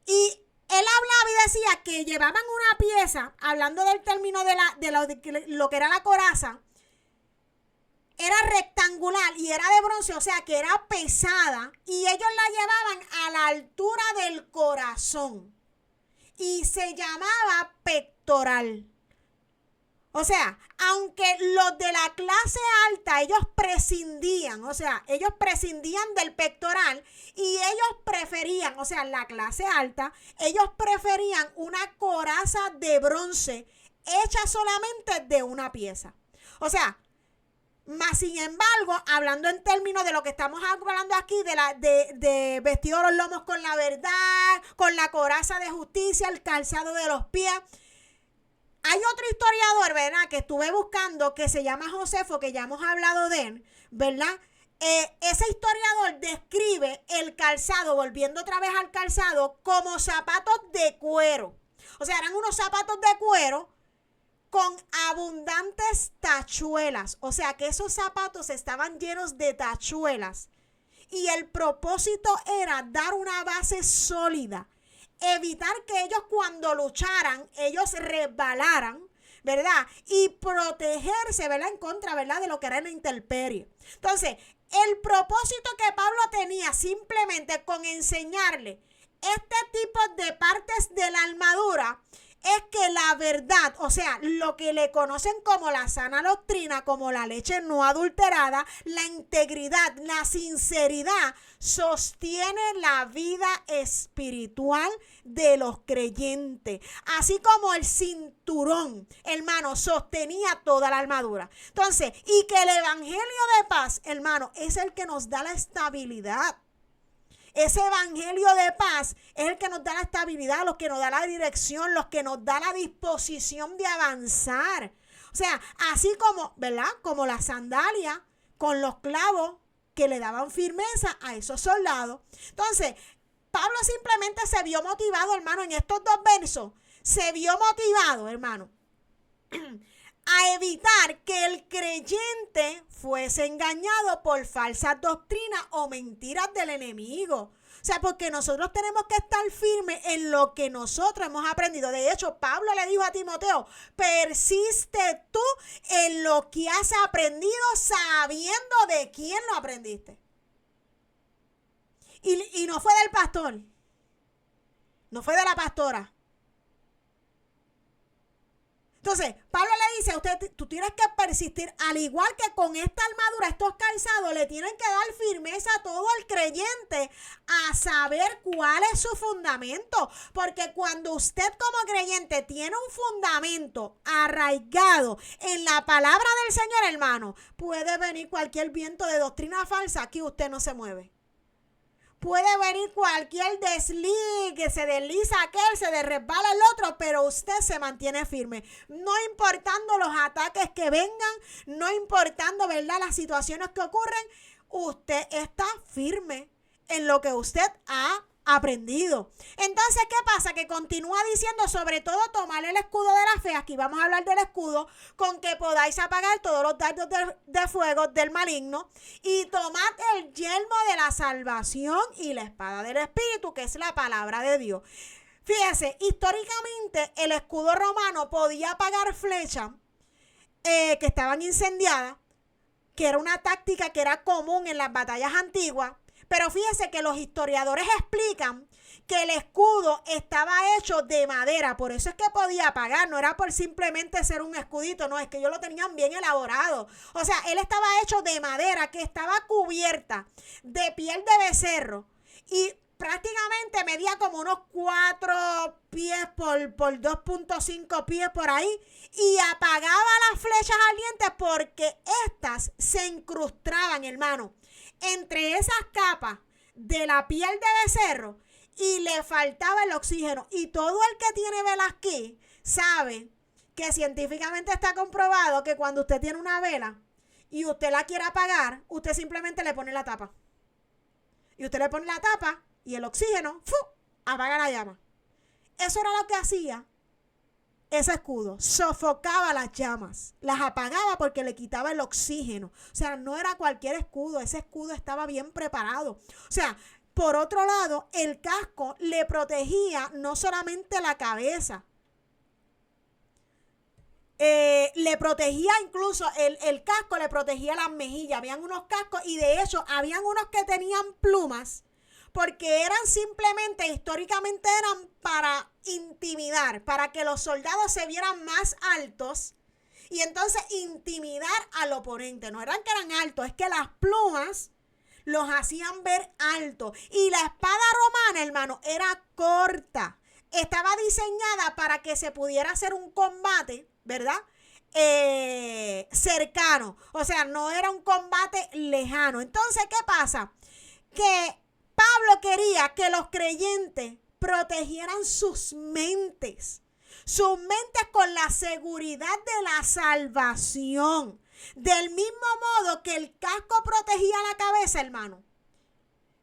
Y él hablaba y decía que llevaban una pieza, hablando del término de lo que era la coraza, era rectangular y era de bronce, o sea que era pesada, y ellos la llevaban a la altura del corazón y se llamaba pectoral. O sea, aunque los de la clase alta, ellos prescindían del pectoral y ellos preferían, o sea, la clase alta, ellos preferían una coraza de bronce hecha solamente de una pieza. O sea, más sin embargo, hablando en términos de lo que estamos hablando aquí, de vestidos los lomos con la verdad, con la coraza de justicia, el calzado de los pies. Hay otro historiador, ¿verdad?, que estuve buscando, que se llama Josefo, que ya hemos hablado de él, ¿verdad? Ese historiador describe el calzado, volviendo otra vez al calzado, como zapatos de cuero. O sea, eran unos zapatos de cuero con abundantes tachuelas. O sea, que esos zapatos estaban llenos de tachuelas. Y el propósito era dar una base sólida. Evitar que ellos cuando lucharan, ellos resbalaran, ¿verdad? Y protegerse, ¿verdad? En contra, ¿verdad? De lo que era la intemperie. Entonces, el propósito que Pablo tenía simplemente con enseñarle este tipo de partes de la armadura es que la verdad, o sea, lo que le conocen como la sana doctrina, como la leche no adulterada, la integridad, la sinceridad, sostiene la vida espiritual de los creyentes. Así como el cinturón, hermano, sostenía toda la armadura. Entonces, y que el evangelio de paz, hermano, es el que nos da la estabilidad. Ese evangelio de paz es el que nos da la estabilidad, los que nos da la dirección, los que nos da la disposición de avanzar. O sea, así como, ¿verdad? Como la sandalia con los clavos que le daban firmeza a esos soldados. Entonces, Pablo simplemente se vio motivado, hermano, en estos dos versos. Se vio motivado, hermano, a evitar que el creyente fuese engañado por falsas doctrinas o mentiras del enemigo. O sea, porque nosotros tenemos que estar firmes en lo que nosotros hemos aprendido. De hecho, Pablo le dijo a Timoteo, persiste tú en lo que has aprendido sabiendo de quién lo aprendiste. Y no fue del pastor, no fue de la pastora. Entonces, Pablo le dice a usted, tú tienes que persistir, al igual que con esta armadura, estos calzados, le tienen que dar firmeza a todo el creyente a saber cuál es su fundamento. Porque cuando usted como creyente tiene un fundamento arraigado en la palabra del Señor, hermano, puede venir cualquier viento de doctrina falsa, aquí usted no se mueve. Puede venir cualquier desliz, que se desliza aquel, se resbala el otro, pero usted se mantiene firme. No importando los ataques que vengan, no importando, ¿verdad?, las situaciones que ocurren, usted está firme en lo que usted ha aprendido. Entonces, ¿qué pasa? Que continúa diciendo, sobre todo, tomar el escudo de la fe. Aquí vamos a hablar del escudo, con que podáis apagar todos los dardos de fuego del maligno, y tomad el yelmo de la salvación y la espada del Espíritu, que es la palabra de Dios. Fíjese, históricamente el escudo romano podía apagar flechas que estaban incendiadas, que era una táctica que era común en las batallas antiguas. Pero fíjese que los historiadores explican que el escudo estaba hecho de madera, por eso es que podía apagar, no era por simplemente ser un escudito, no, es que ellos lo tenían bien elaborado. O sea, él estaba hecho de madera que estaba cubierta de piel de becerro y prácticamente medía como unos 4 pies por 2.5 pies por ahí, y apagaba las flechas ardientes porque estas se incrustaban, hermano, entre esas capas de la piel de becerro, y le faltaba el oxígeno. Y todo el que tiene vela aquí sabe que científicamente está comprobado que cuando usted tiene una vela y usted la quiere apagar, usted simplemente le pone la tapa. Y usted le pone la tapa y el oxígeno apaga la llama. Eso era lo que hacía ese escudo, sofocaba las llamas, las apagaba porque le quitaba el oxígeno. O sea, no era cualquier escudo, ese escudo estaba bien preparado. O sea, por otro lado, el casco le protegía no solamente la cabeza, le protegía incluso, el casco le protegía las mejillas. Habían unos cascos, y de hecho, habían unos que tenían plumas, porque eran simplemente, históricamente eran para intimidar, para que los soldados se vieran más altos y entonces intimidar al oponente. No eran que eran altos, es que las plumas los hacían ver altos. Y la espada romana, hermano, era corta. Estaba diseñada para que se pudiera hacer un combate, ¿verdad?, cercano. O sea, no era un combate lejano. Entonces, ¿qué pasa? Que Pablo quería que los creyentes protegieran sus mentes con la seguridad de la salvación. Del mismo modo que el casco protegía la cabeza, hermano,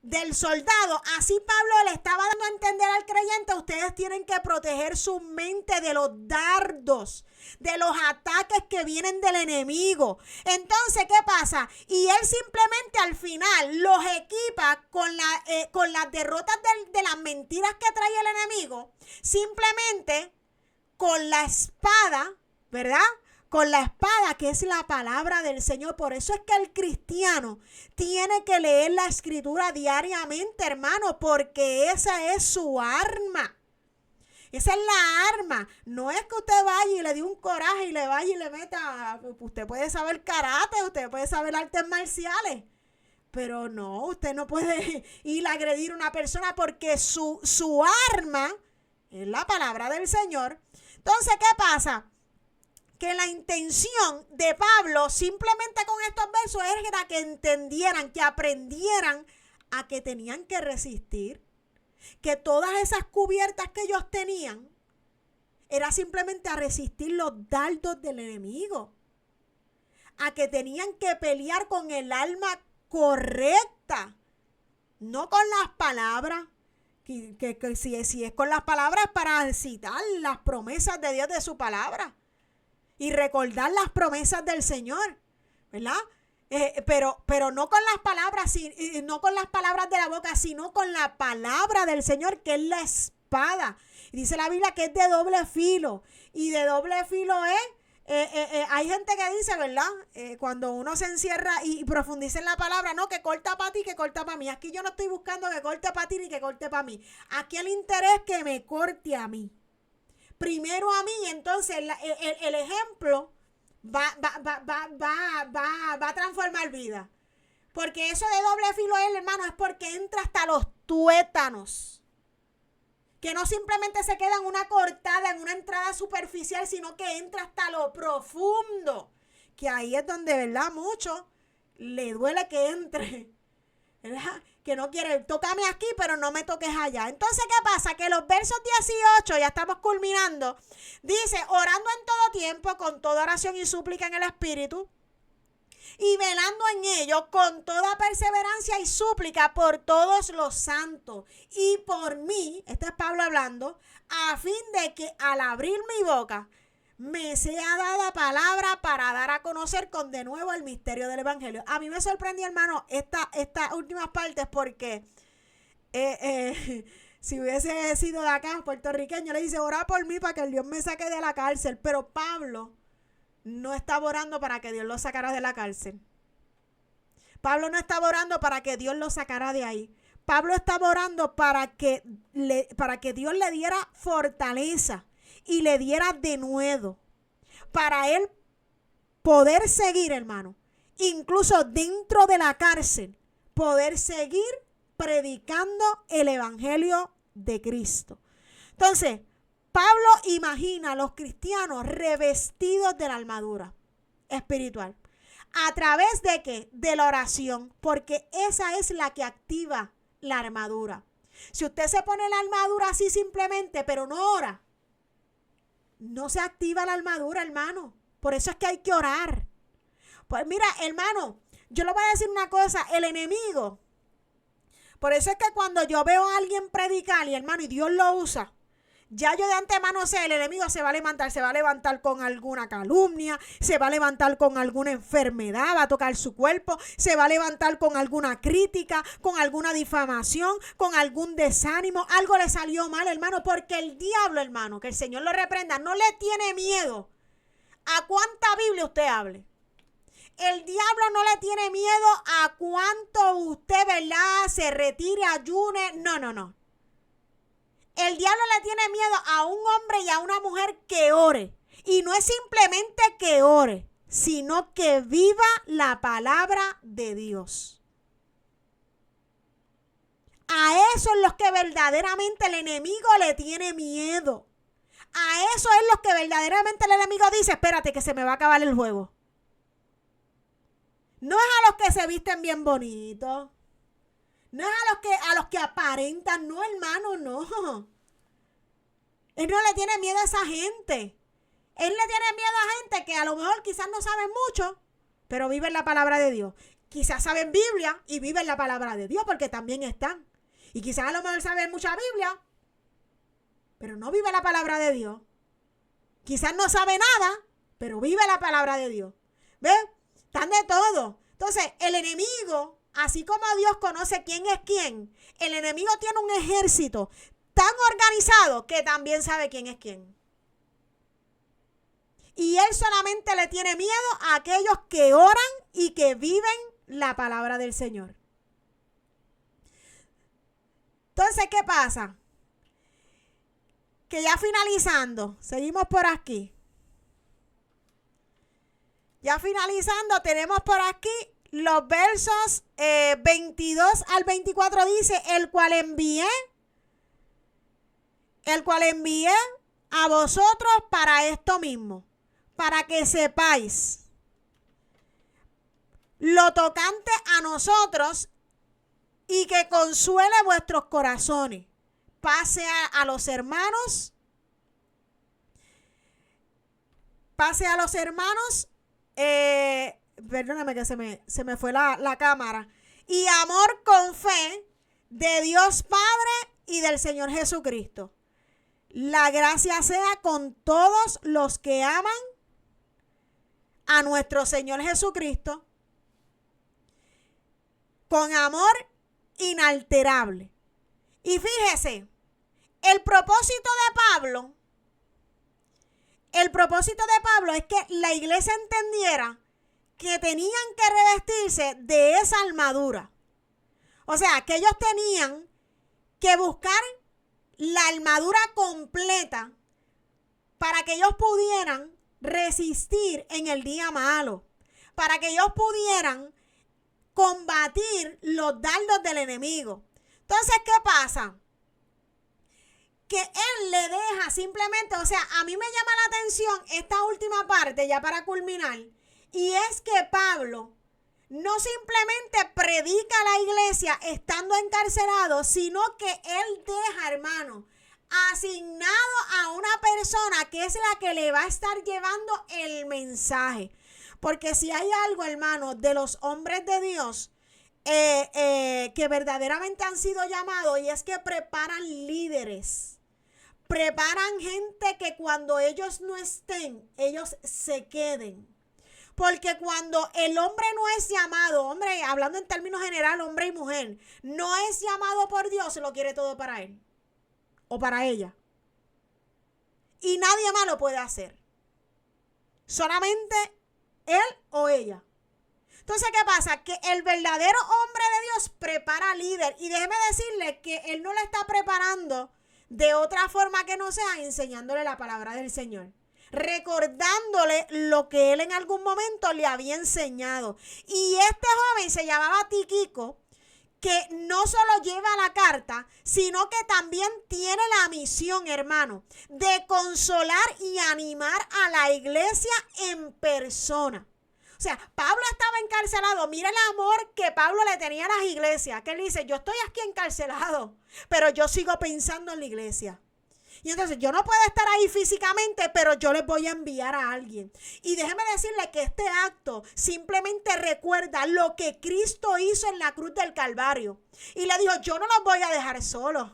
del soldado, así Pablo le estaba dando a entender al creyente: ustedes tienen que proteger su mente de los dardos, de los ataques que vienen del enemigo. Entonces, ¿qué pasa? Y él simplemente al final los equipa con las derrotas de las mentiras que trae el enemigo, simplemente con la espada, ¿verdad? Con la espada, que es la palabra del Señor. Por eso es que el cristiano tiene que leer la escritura diariamente, hermano, porque esa es su arma. Esa es la arma. No es que usted vaya y le dé un coraje y le vaya y le meta. Usted puede saber karate, usted puede saber artes marciales, pero no, usted no puede ir a agredir a una persona, porque su arma es la palabra del Señor. Entonces, ¿qué pasa? Que la intención de Pablo simplemente con estos versos era que entendieran, que aprendieran a que tenían que resistir, que todas esas cubiertas que ellos tenían era simplemente a resistir los dardos del enemigo, a que tenían que pelear con el alma correcta, no con las palabras, que si es con las palabras, para citar las promesas de Dios de su palabra y recordar las promesas del Señor, ¿verdad? Pero no con las palabras, no con las palabras de la boca, sino con la palabra del Señor, que es la espada. Dice la Biblia que es de doble filo, y de doble filo hay gente que dice, ¿verdad? Cuando uno se encierra y profundiza en la palabra, no, que corta para ti, que corta para mí. Aquí yo no estoy buscando que corte para ti ni que corte para mí. Aquí el interés es que me corte a mí. Primero a mí, entonces el ejemplo va a transformar vida. Porque eso de doble filo, hermano, es porque entra hasta los tuétanos. Que no simplemente se queda en una cortada, en una entrada superficial, sino que entra hasta lo profundo. Que ahí es donde, ¿verdad? Mucho le duele que entre, ¿verdad? Que no quiere, tócame aquí, pero no me toques allá. Entonces, ¿qué pasa? Que los versos 18, ya estamos culminando, dice: orando en todo tiempo, con toda oración y súplica en el Espíritu, y velando en ello con toda perseverancia y súplica por todos los santos y por mí, este es Pablo hablando, a fin de que al abrir mi boca me sea dada palabra para dar a conocer con de nuevo el misterio del Evangelio. A mí me sorprendió, hermano, estas últimas partes, porque si hubiese sido de acá, puertorriqueño, le dice: ora por mí para que el Dios me saque de la cárcel. Pero Pablo no estaba orando para que Dios lo sacara de la cárcel. Pablo no estaba orando para que Dios lo sacara de ahí. Pablo estaba orando para que Dios le diera fortaleza y le diera denuedo para él poder seguir, hermano, incluso dentro de la cárcel, poder seguir predicando el Evangelio de Cristo. Entonces, Pablo imagina a los cristianos revestidos de la armadura espiritual. ¿A través de qué? De la oración, porque esa es la que activa la armadura. Si usted se pone la armadura así simplemente, pero no ora, no se activa la armadura, hermano. Por eso es que hay que orar. Pues mira, hermano, yo le voy a decir una cosa: el enemigo, por eso es que cuando yo veo a alguien predicar, y hermano, y Dios lo usa, ya yo de antemano sé, el enemigo se va a levantar con alguna calumnia, se va a levantar con alguna enfermedad, va a tocar su cuerpo, se va a levantar con alguna crítica, con alguna difamación, con algún desánimo. Algo le salió mal, hermano, porque el diablo, hermano, que el Señor lo reprenda, no le tiene miedo a cuánta Biblia usted hable. El diablo no le tiene miedo a cuánto usted, ¿verdad?, se retire, ayune. No. El diablo le tiene miedo a un hombre y a una mujer que ore. Y no es simplemente que ore, sino que viva la palabra de Dios. A eso es los que verdaderamente el enemigo le tiene miedo. A eso es los que verdaderamente el enemigo dice: espérate que se me va a acabar el juego. No es a los que se visten bien bonitos. No es a los que aparentan. No, hermano, no. Él no le tiene miedo a esa gente. Él le tiene miedo a gente que a lo mejor quizás no saben mucho, pero viven la palabra de Dios. quizás saben Biblia y viven la palabra de Dios, porque también están. Y quizás a lo mejor saben mucha Biblia, pero no vive la palabra de Dios. Quizás no sabe nada, pero vive la palabra de Dios. ¿Ves? Están de todo. Entonces, el enemigo, así como Dios conoce quién es quién, el enemigo tiene un ejército tan organizado que también sabe quién es quién. Y él solamente le tiene miedo a aquellos que oran y que viven la palabra del Señor. Entonces, ¿qué pasa? Que ya finalizando, seguimos por aquí. Ya finalizando, tenemos por aquí los versos 22 al 24. Dice, el cual envié a vosotros para esto mismo, para que sepáis lo tocante a nosotros y que consuele vuestros corazones. Pase a los hermanos. Perdóname que se me fue la cámara. Y amor con fe de Dios Padre y del Señor Jesucristo. La gracia sea con todos los que aman a nuestro Señor Jesucristo con amor inalterable. Y fíjese, el propósito de Pablo es que la iglesia entendiera que tenían que revestirse de esa armadura. O sea, que ellos tenían que buscar la armadura completa para que ellos pudieran resistir en el día malo, para que ellos pudieran combatir los dardos del enemigo. Entonces, ¿qué pasa? Que él le deja simplemente, o sea, a mí me llama la atención esta última parte ya para culminar, y es que Pablo no simplemente predica a la iglesia estando encarcelado, sino que él deja, hermano, asignado a una persona que es la que le va a estar llevando el mensaje. Porque si hay algo, hermano, de los hombres de Dios que verdaderamente han sido llamados, y es que preparan líderes, preparan gente que cuando ellos no estén, ellos se queden. Porque cuando el hombre no es llamado, hombre, hablando en términos general, hombre y mujer, no es llamado por Dios, se lo quiere todo para él o para ella. Y nadie más lo puede hacer. Solamente él o ella. Entonces, ¿qué pasa? Que el verdadero hombre de Dios prepara líder. Y déjeme decirle que él no le está preparando de otra forma que no sea enseñándole la palabra del Señor, recordándole lo que él en algún momento le había enseñado. Y este joven se llamaba Tíquico, que no solo lleva la carta, sino que también tiene la misión, hermano, de consolar y animar a la iglesia en persona. O sea, Pablo estaba encarcelado. Mira el amor que Pablo le tenía a las iglesias. Que él dice, yo estoy aquí encarcelado, pero yo sigo pensando en la iglesia. Y entonces yo no puedo estar ahí físicamente, pero yo les voy a enviar a alguien. Y déjeme decirle que este acto simplemente recuerda lo que Cristo hizo en la cruz del Calvario. Y le dijo, yo no los voy a dejar solos.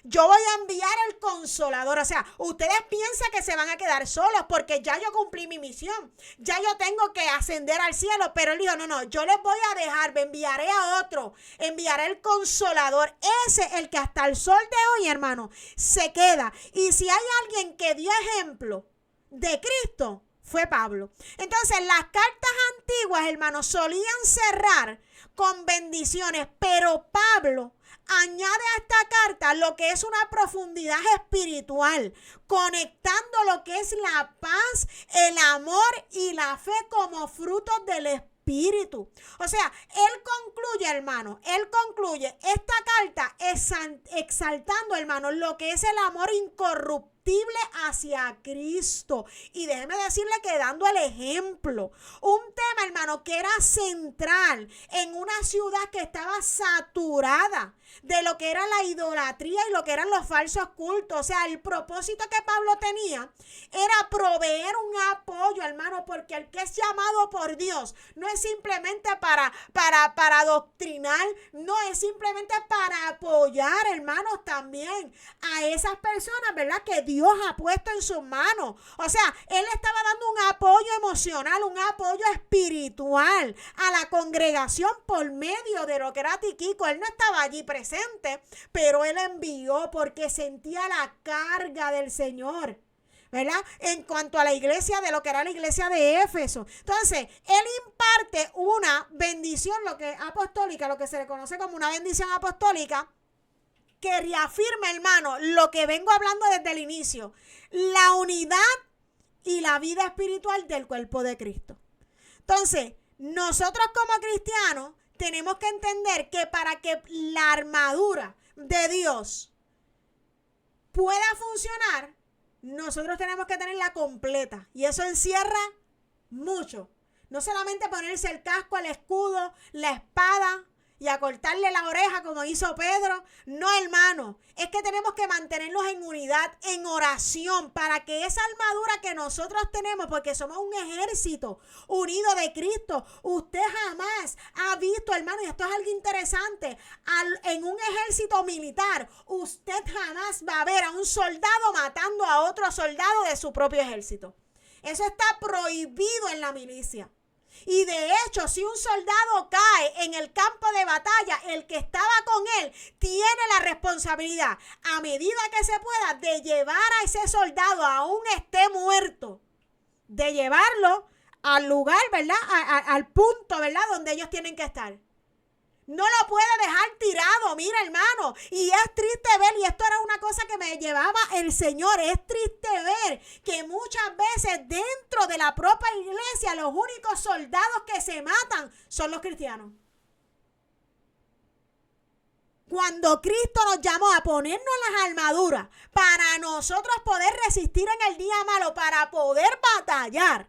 Yo voy a enviar el Consolador. O sea, ustedes piensan que se van a quedar solos porque ya yo cumplí mi misión. Ya yo tengo que ascender al cielo. Pero él dijo, no, yo les voy a dejar, me enviaré a otro. Enviaré el Consolador. Ese es el que hasta el sol de hoy, hermano, se queda. Y si hay alguien que dio ejemplo de Cristo, fue Pablo. Entonces, las cartas antiguas, hermanos, solían cerrar con bendiciones. Pero Pablo añade a esta carta lo que es una profundidad espiritual, conectando lo que es la paz, el amor y la fe como frutos del Espíritu. O sea, él concluye, hermano, esta carta exaltando, hermano, lo que es el amor incorruptible hacia Cristo. Y déjeme decirle que dando el ejemplo, un tema, hermano, que era central en una ciudad que estaba saturada de lo que era la idolatría y lo que eran los falsos cultos. O sea, el propósito que Pablo tenía era proveer un apoyo, hermano, porque el que es llamado por Dios no es simplemente para adoctrinar, no es simplemente para apoyar, hermanos, también a esas personas, ¿verdad?, que Dios ha puesto en sus manos. O sea, él estaba dando un apoyo emocional, un apoyo espiritual a la congregación por medio de lo que era Tíquico. Él no estaba allí presente, pero él envió porque sentía la carga del Señor, ¿verdad?, en cuanto a la iglesia, de lo que era la iglesia de Éfeso. Entonces, él imparte una bendición, lo que apostólica, lo que se le conoce como una bendición apostólica, que reafirma, hermano, lo que vengo hablando desde el inicio: la unidad y la vida espiritual del cuerpo de Cristo. Entonces, nosotros como cristianos tenemos que entender que para que la armadura de Dios pueda funcionar, nosotros tenemos que tenerla completa. Y eso encierra mucho. No solamente ponerse el casco, el escudo, la espada y a cortarle la oreja como hizo Pedro. No, hermano, es que tenemos que mantenerlos en unidad, en oración, para que esa armadura que nosotros tenemos, porque somos un ejército unido de Cristo. Usted jamás ha visto, hermano, y esto es algo interesante, en un ejército militar, usted jamás va a ver a un soldado matando a otro soldado de su propio ejército. Eso está prohibido en la milicia. Y de hecho, si un soldado cae en el campo de batalla, el que estaba con él tiene la responsabilidad, a medida que se pueda, de llevar a ese soldado, aún esté muerto, de llevarlo al lugar, ¿verdad?, al punto, ¿verdad?, donde ellos tienen que estar. No lo puede dejar tirado, mira, hermano. Y es triste ver, y esto era una cosa que me llevaba el Señor, es triste ver que muchas veces dentro de la propia iglesia los únicos soldados que se matan son los cristianos. Cuando Cristo nos llamó a ponernos las armaduras para nosotros poder resistir en el día malo, para poder batallar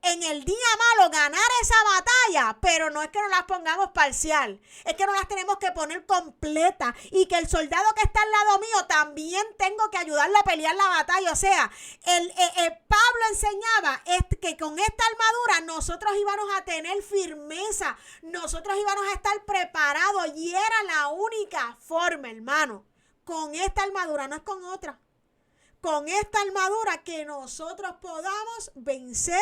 en el día malo, ganar esa batalla, pero no es que nos las pongamos parcial, es que nos las tenemos que poner completa, y que el soldado que está al lado mío también tengo que ayudarle a pelear la batalla. O sea, Pablo enseñaba que con esta armadura nosotros íbamos a tener firmeza, nosotros íbamos a estar preparados, y era la única forma, hermano, con esta armadura, no es con otra, con esta armadura que nosotros podamos vencer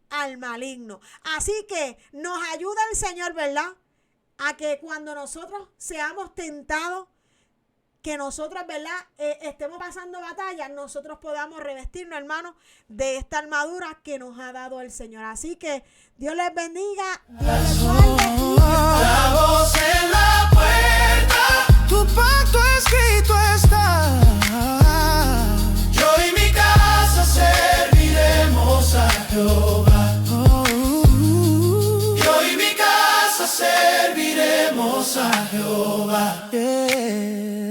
al maligno. Así que nos ayuda el Señor, ¿verdad?, a que cuando nosotros seamos tentados, que nosotros, ¿verdad?, estemos pasando batalla, nosotros podamos revestirnos, hermanos, de esta armadura que nos ha dado el Señor. Así que Dios les bendiga, Dios les guarde. La voz en la puerta, tu pacto escrito está. Yo y mi casa serviremos a Jehová. Serviremos a Jehová. Yeah.